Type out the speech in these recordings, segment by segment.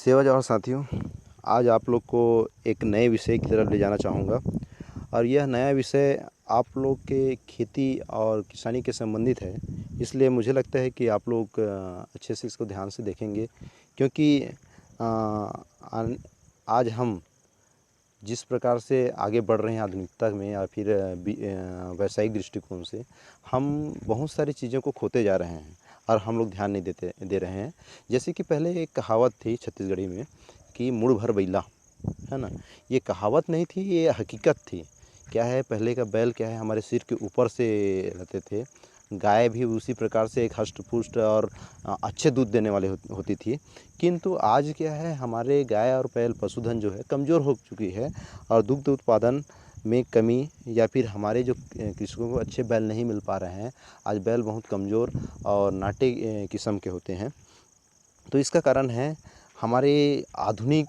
सेवा जवान साथियों, आज आप लोग को एक नए विषय की तरफ ले जाना चाहूँगा और यह नया विषय आप लोग के खेती और किसानी के संबंधित है। इसलिए मुझे लगता है कि आप लोग अच्छे से इसको ध्यान से देखेंगे क्योंकि आज हम जिस प्रकार से आगे बढ़ रहे हैं आधुनिकता में या फिर वैश्विक दृष्टिकोण से हम बहुत सारी चीज़ों को खोते जा रहे हैं और हम लोग ध्यान नहीं दे रहे हैं। जैसे कि पहले एक कहावत थी छत्तीसगढ़ी में कि मुड़ भर बैला, है ना। ये कहावत नहीं थी, ये हकीकत थी। क्या है, पहले का बैल क्या है हमारे सिर के ऊपर से रहते थे। गाय भी उसी प्रकार से एक हष्ट पुष्ट और अच्छे दूध देने वाले होती थी। किंतु आज क्या है, हमारे गाय और बैल पशुधन जो है कमज़ोर हो चुकी है और दुग्ध उत्पादन में कमी या फिर हमारे जो कृषकों को अच्छे बैल नहीं मिल पा रहे हैं। आज बैल बहुत कमज़ोर और नाटे किस्म के होते हैं। तो इसका कारण है हमारे आधुनिक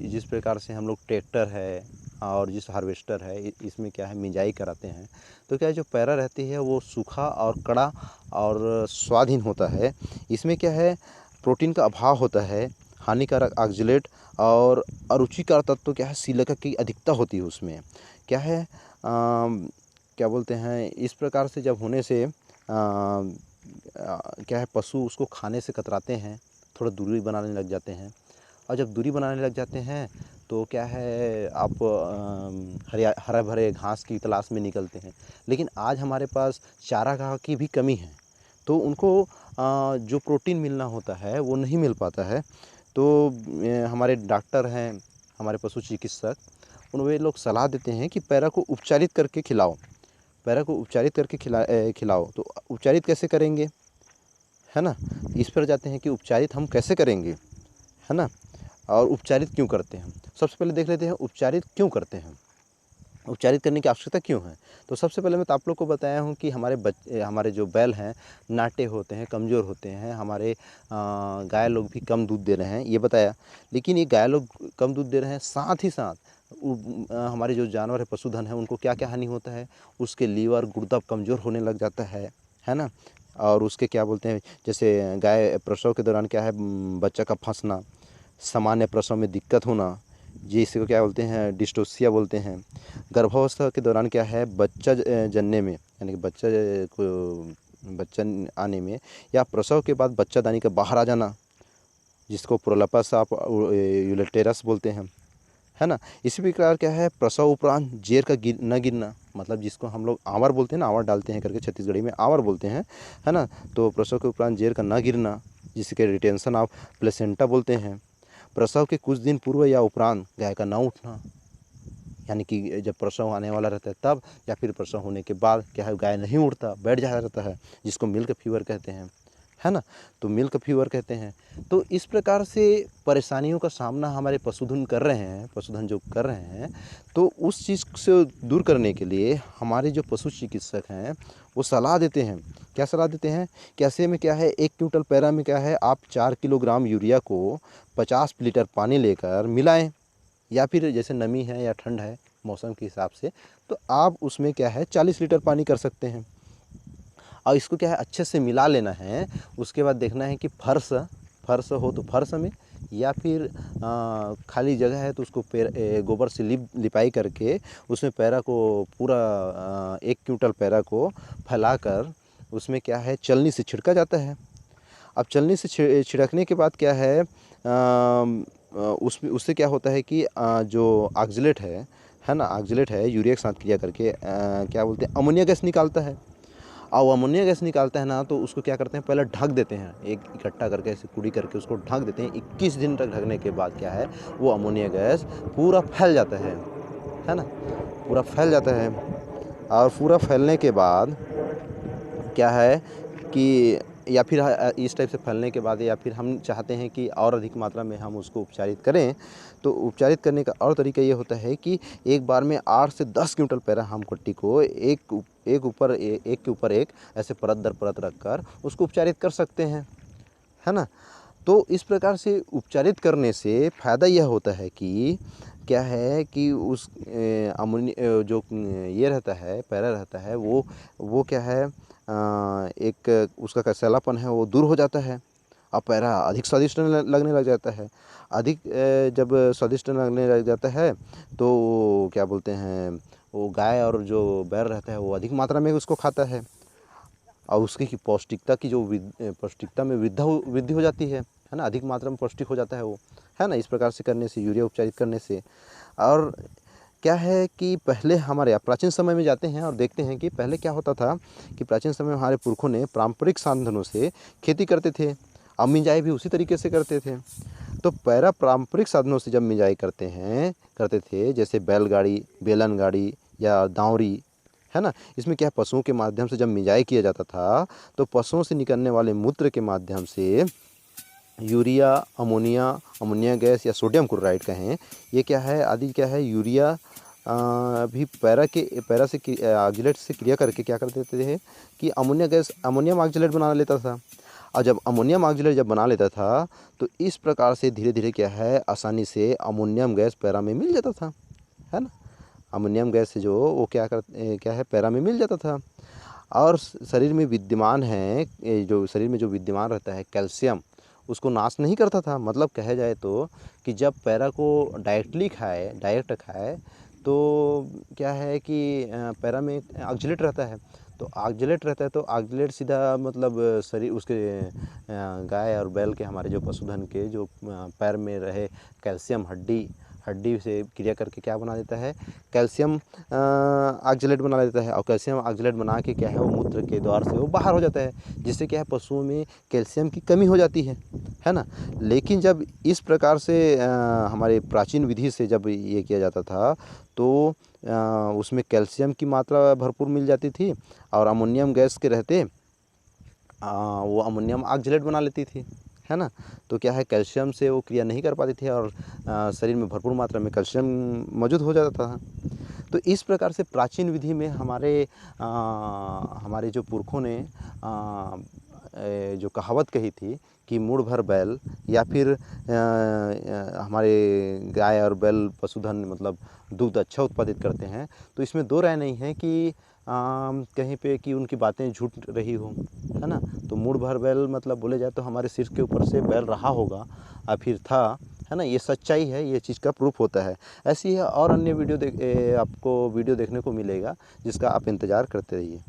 जिस प्रकार से हम लोग ट्रैक्टर है और जिस हार्वेस्टर है इसमें क्या है मिंजाई कराते हैं। तो क्या है, जो पैरा रहती है वो सूखा और कड़ा और स्वादहीन होता है। इसमें क्या है, प्रोटीन का अभाव होता है, हानिकारक ऑक्जेलेट और अरुचिकर तत्व क्या है सिलिका की अधिकता होती है उसमें। क्या है क्या बोलते हैं, इस प्रकार से जब होने से क्या है पशु उसको खाने से कतराते हैं, थोड़ा दूरी बनाने लग जाते हैं। और जब दूरी बनाने लग जाते हैं तो क्या है, आप हरा भरे घास की तलाश में निकलते हैं। लेकिन आज हमारे पास चारागाह की भी कमी है, तो उनको जो प्रोटीन मिलना होता है वो नहीं मिल पाता है। तो हमारे डॉक्टर हैं, हमारे पशु चिकित्सक, वे लोग सलाह देते हैं कि पैरा को उपचारित करके खिलाओ। पैरा को उपचारित करके खिलाओ। तो उपचारित कैसे करेंगे, है ना। इस पर जाते हैं कि उपचारित हम कैसे करेंगे, है ना, और उपचारित क्यों करते हैं। सबसे पहले देख लेते हैं उपचारित क्यों करते हैं, उपचारित करने की आवश्यकता क्यों है। तो सबसे पहले मैं तो आप लोग को बताया हूँ कि हमारे जो बैल हैं नाटे होते हैं, कमज़ोर होते हैं। हमारे गाय लोग भी कम दूध दे रहे हैं, ये बताया। लेकिन ये गाय लोग कम दूध दे रहे हैं, साथ ही साथ हमारे जो जानवर है पशुधन है उनको क्या क्या हानि होता है, उसके लीवर गुर्दा कमज़ोर होने लग जाता है ना। और उसके क्या बोलते हैं, जैसे गाय प्रसव के दौरान क्या है, बच्चा का फंसना, सामान्य प्रसव में दिक्कत होना, जिसको क्या बोलते हैं डिस्टोसिया बोलते हैं। गर्भावस्था के दौरान क्या है, बच्चा जनने में यानी कि बच्चा आने में या प्रसव के बाद बच्चादानी का बाहर आ जाना, जिसको प्रोलपस आप यूलेटेरस बोलते हैं, है ना। इसी प्रकार क्या है, प्रसव उपरांत जेर का न गिरना, मतलब जिसको हम लोग आंवर बोलते हैं ना, आंवर डालते हैं करके छत्तीसगढ़ी में आंवर बोलते हैं, है ना। तो प्रसव के उपरांत जेर का न गिरना, जिसके रिटेंशन ऑफ प्लेसेंटा बोलते हैं। प्रसव के कुछ दिन पूर्व या उपरांत गाय का न उठना, यानी कि जब प्रसव आने वाला रहता है तब या फिर प्रसव होने के बाद क्या है, गाय नहीं उठता, बैठ जाता रहता है, जिसको मिल्क फीवर कहते हैं, है ना। तो मिल्क फीवर कहते हैं। तो इस प्रकार से परेशानियों का सामना हमारे पशुधन जो कर रहे हैं। तो उस चीज़ से दूर करने के लिए हमारे जो पशु चिकित्सक हैं वो सलाह देते हैं। क्या सलाह देते हैं, कैसे में क्या है, 1 क्विंटल पैरा में क्या है, आप 4 किलोग्राम यूरिया को 50 लीटर पानी लेकर मिलाएं, या फिर जैसे नमी है या ठंड है मौसम के हिसाब से, तो आप उसमें क्या है 40 लीटर पानी कर सकते हैं। और इसको क्या है अच्छे से मिला लेना है। उसके बाद देखना है कि फर्श हो तो फर्श में, या फिर खाली जगह है तो उसको गोबर से लिपाई करके उसमें पैरा को पूरा 1 क्विंटल पैरा को फैलाकर उसमें क्या है चलनी से छिड़का जाता है। अब चलनी से छिड़कने के बाद क्या है, उससे क्या होता है कि जो ऑक्जेलेट है ना, ऑक्जेलेट है यूरिया के साथ क्रिया करके क्या बोलते हैं अमोनिया गैस निकालता है। और वो अमोनिया गैस निकालता है ना, तो उसको क्या करते हैं, पहले ढक देते हैं, एक इकट्ठा करके ऐसे कूड़ी करके उसको ढक देते हैं। 21 दिन तक ढकने के बाद क्या है, वो अमोनिया गैस पूरा फैल जाता है ना, पूरा फैल जाता है। और पूरा फैलने के बाद क्या है कि या फिर इस टाइप से फैलने के बाद या फिर हम चाहते हैं कि और अधिक मात्रा में हम उसको उपचारित करें, तो उपचारित करने का और तरीका ये होता है कि एक बार में 8 से 10 क्विंटल पैरा हम कट्टी को एक के ऊपर एक ऐसे परत दर परत रखकर उसको उपचारित कर सकते हैं, है ना। तो इस प्रकार से उपचारित करने से फ़ायदा यह होता है कि क्या है कि उस जो ये रहता है पैरा रहता है वो क्या है, एक उसका कसैलापन है वो दूर हो जाता है। और पैरा अधिक स्वादिष्ट लगने लग जाता है। अधिक जब स्वादिष्ट लगने लग जाता है तो क्या बोलते हैं, वो गाय और जो बैल रहता है वो अधिक मात्रा में उसको खाता है और उसकी की पौष्टिकता की जो पौष्टिकता में वृद्धि हो जाती है ना, अधिक मात्रा में पौष्टिक हो जाता है वो, है ना। इस प्रकार से करने से, यूरिया उपचारित करने से। और क्या है कि पहले हमारे प्राचीन समय में जाते हैं और देखते हैं कि पहले क्या होता था कि प्राचीन समय में हमारे पुरखों ने पारंपरिक साधनों से खेती करते थे, अब मिंजाई भी उसी तरीके से करते थे। तो पैरा पारंपरिक साधनों से जब मिंजाई करते थे, जैसे बैलगाड़ी, बेलन गाड़ी या दांवरी, है ना। इसमें क्या है, पशुओं के माध्यम से जब मिंजाई किया जाता था तो पशुओं से निकलने वाले मूत्र के माध्यम से यूरिया, अमोनिया गैस या सोडियम क्लोराइड कहें, ये क्या है आदि क्या है, यूरिया भी पैरा से ऑक्जेलेट से क्रिया करके क्या कर देते थे कि अमोनियम ऑक्जेलेट बना लेता था। और जब अमोनियम ऑक्जेलेट जब बना लेता था तो इस प्रकार से धीरे धीरे क्या है, आसानी से अमोनियम गैस पैरा में मिल जाता था, है ना। अमोनियम गैस से जो वो क्या है पैरा में मिल जाता था। और शरीर में विद्यमान है, जो शरीर में जो विद्यमान रहता है कैल्शियम, उसको नाश नहीं करता था। मतलब कहा जाए तो कि जब पैरा को डायरेक्ट खाए तो क्या है कि पैरा में ऑक्जेलेट रहता है, तो ऑक्जेलेट सीधा मतलब शरीर उसके गाय और बैल के, हमारे जो पशुधन के जो पैर में रहे कैल्शियम हड्डी से क्रिया करके क्या बना देता है, कैल्शियम ऑक्जेलेट बना देता है। और कैल्शियम ऑक्जेलेट बना के क्या है, वो मूत्र के द्वार से वो बाहर हो जाता है, जिससे क्या है पशुओं में कैल्शियम की कमी हो जाती है ना। लेकिन जब इस प्रकार से हमारे प्राचीन विधि से जब ये किया जाता था तो उसमें कैल्शियम की मात्रा भरपूर मिल जाती थी और अमोनियम गैस के रहते वो अमोनियम ऑक्जेलेट बना लेती थी, है ना। तो क्या है, कैल्शियम से वो क्रिया नहीं कर पाती थी और शरीर में भरपूर मात्रा में कैल्शियम मौजूद हो जाता था। तो इस प्रकार से प्राचीन विधि में हमारे जो पुरखों ने जो कहावत कही थी कि मूड़ भर बैल, या फिर हमारे गाय और बैल पशुधन मतलब दूध अच्छा उत्पादित करते हैं। तो इसमें दो राय नहीं है कि कहीं पे कि उनकी बातें झूठ रही हो, है ना। तो मूड़ भर बैल मतलब बोले जाए तो हमारे सिर के ऊपर से बैल रहा होगा और फिर था, है ना। ये सच्चाई है, ये चीज़ का प्रूफ होता है। ऐसी है और अन्य आपको वीडियो देखने को मिलेगा जिसका आप इंतज़ार करते रहिए।